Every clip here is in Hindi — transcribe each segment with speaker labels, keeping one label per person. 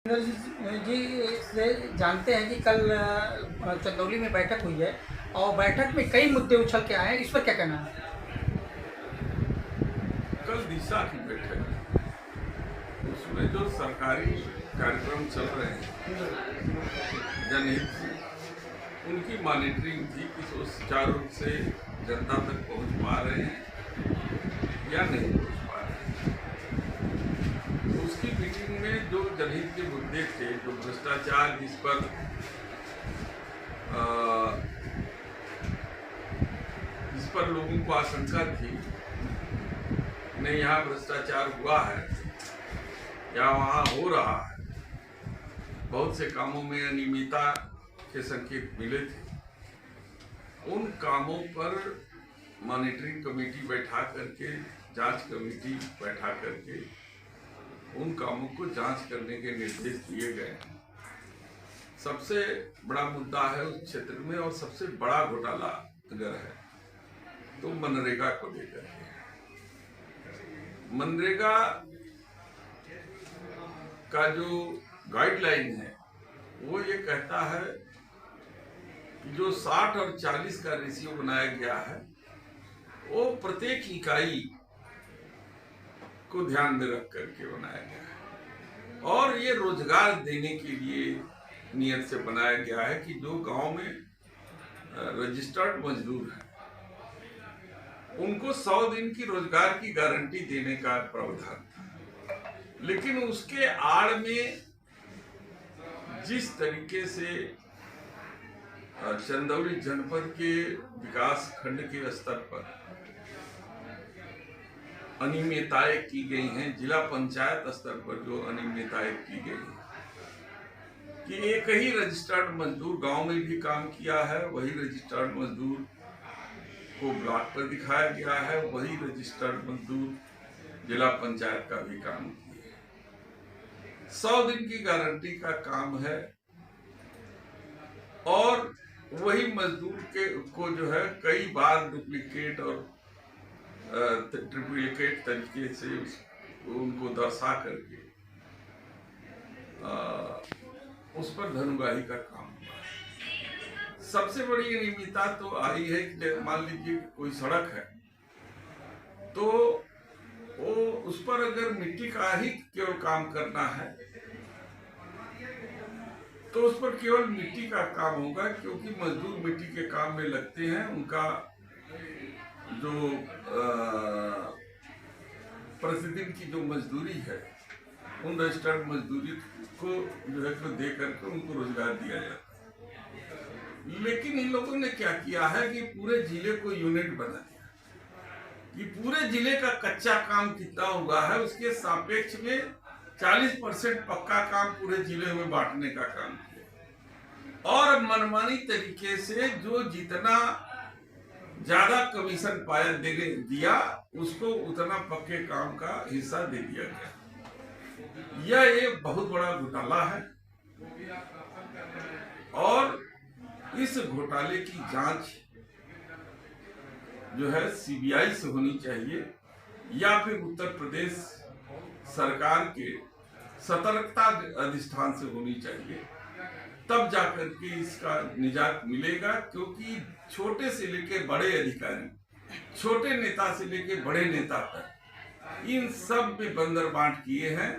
Speaker 1: जी से जानते हैं कि कल चंदौली में बैठक हुई है और बैठक में कई मुद्दे उछल के आए हैं, इस पर क्या कहना है?
Speaker 2: कल दिशा की बैठक है, उसमें जो सरकारी कार्यक्रम चल रहे हैं जनहित से, उनकी मॉनिटरिंग थी कि वो सुचारू रूप से जनता तक पहुंच पा रहे हैं या नहीं पहुंच पा रहे हैं। उसकी मीटिंग में जो जनहित के मुद्दे थे, जो भ्रष्टाचार जिस पर लोगों को आशंका थी नहीं यहाँ भ्रष्टाचार हुआ है या वहाँ हो रहा है, बहुत से कामों में अनियमितता के संकेत मिले थे, उन कामों पर मॉनिटरिंग कमेटी बैठा करके, जांच कमेटी बैठा करके उन कामों को जांच करने के निर्देश दिए गए हैं। सबसे बड़ा मुद्दा है उस क्षेत्र में और सबसे बड़ा घोटाला अगर है तो मनरेगा को लेकर के। मनरेगा का जो गाइडलाइन है वो ये कहता है कि जो 60 और 40 का रेशियो बनाया गया है वो प्रत्येक इकाई को ध्यान में रख करके बनाया गया है और ये रोजगार देने के लिए नियत से बनाया गया है कि जो गांव में रजिस्टर्ड मजदूर हैं उनको 100 दिन की रोजगार की गारंटी देने का प्रावधान था। लेकिन उसके आड़ में जिस तरीके से चंदौली जनपद के विकास खंड के स्तर पर अनियमितताएं की गई हैं, जिला पंचायत स्तर पर जो अनियमितताएं की गई हैं कि एक ही रजिस्टर्ड मजदूर गांव में भी काम किया है, वही रजिस्टर्ड मजदूर को ब्लॉक पर दिखाया गया है, वही रजिस्टर्ड मजदूर जिला पंचायत का भी काम किया है। 100 दिन की गारंटी का काम है और वही मजदूर को जो है कई बार डुप्लीकेट और ट्रिप्लिकेट तरीके से उनको दर्शा करके उस पर धनुगाही का काम हुआ। सबसे बड़ी अनियमितता तो आई है कि मान लीजिए कोई सड़क है तो वो उस पर अगर मिट्टी का ही केवल काम करना है तो उस पर केवल मिट्टी का काम होगा, क्योंकि मजदूर मिट्टी के काम में लगते हैं, उनका जो प्रतिदिन की जो मजदूरी है उन रजिस्टर्ड मजदूरी को जो है तो दे करके उनको रोजगार दिया जाता है। लेकिन इन लोगों ने क्या किया है कि पूरे जिले को यूनिट बना दिया कि पूरे जिले का कच्चा काम कितना हुआ है उसके सापेक्ष में 40% पक्का काम पूरे जिले में बांटने का काम किया और मनमानी तरीके से जो जितना ज्यादा कमीशन पाया दिया उसको उतना पक्के काम का हिस्सा दे दिया गया। यह एक बहुत बड़ा घोटाला है और इस घोटाले की जांच जो है सीबीआई से होनी चाहिए या फिर उत्तर प्रदेश सरकार के सतर्कता अधिष्ठान से होनी चाहिए, तब जाकर के इसका निजात मिलेगा। क्योंकि छोटे से लेके बड़े अधिकारी, छोटे नेता से लेके बड़े नेता तक इन सब में बंदरबांट किए हैं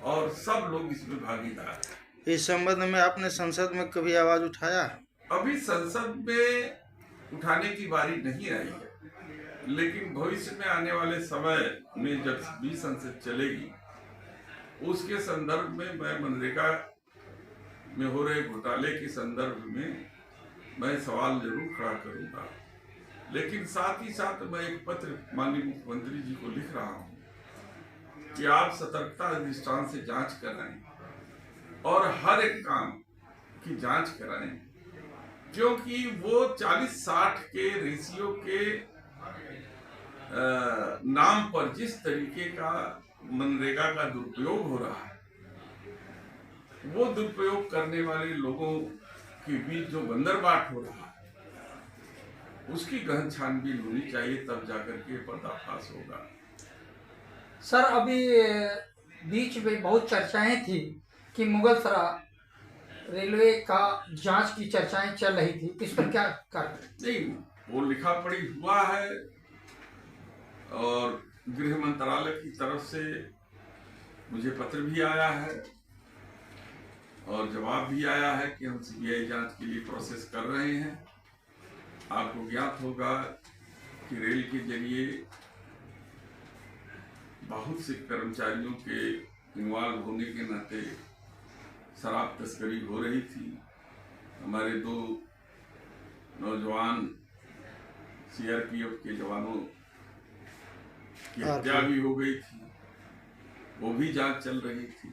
Speaker 2: और सब लोग इसमें भागीदार हैं।
Speaker 3: इस संबंध में आपने संसद में कभी आवाज उठाया?
Speaker 2: अभी संसद में उठाने की बारी नहीं आई है, लेकिन भविष्य में आने वाले समय में जब भी संसद चलेगी उसके संदर्भ में मैं मनरेगा में हो रहे घोटाले के संदर्भ में मैं सवाल जरूर खड़ा करूंगा। लेकिन साथ ही साथ मैं एक पत्र माननीय मुख्यमंत्री जी को लिख रहा हूं कि आप सतर्कता अधिष्ठान से जांच कराएं और हर एक काम की जांच कराएं, क्योंकि वो 40-60 के रेशियो के नाम पर जिस तरीके का मनरेगा का दुरुपयोग हो रहा है, वो दुरुपयोग करने वाले लोगों के बीच जो बंदरबाट हो रहा है उसकी गहन छानबीन होनी चाहिए, तब जाकर के पर्दाफाश होगा।
Speaker 1: सर अभी बीच में बहुत चर्चाएं थी कि मुगलसरा रेलवे का जांच की चर्चाएं चल रही थी, इस पर क्या कार्य?
Speaker 2: नहीं, वो लिखा पढ़ी हुआ है और गृह मंत्रालय की तरफ से मुझे पत्र भी आया है और जवाब भी आया है कि हम सीबीआई जांच के लिए प्रोसेस कर रहे हैं। आपको ज्ञात होगा कि रेल के जरिए बहुत से कर्मचारियों के इन्वॉल्व होने के नाते शराब तस्करी हो रही थी। हमारे 2 नौजवान सीआरपीएफ के जवानों की हत्या भी हो गई थी, वो भी जांच चल रही थी।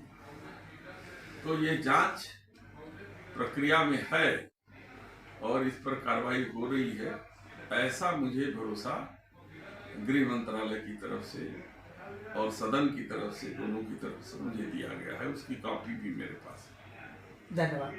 Speaker 2: तो ये जांच प्रक्रिया में है और इस पर कार्रवाई हो रही है, ऐसा मुझे भरोसा गृह मंत्रालय की तरफ से और सदन की तरफ से, दोनों की तरफ से मुझे दिया गया है। उसकी कॉपी भी मेरे पास है।
Speaker 1: धन्यवाद।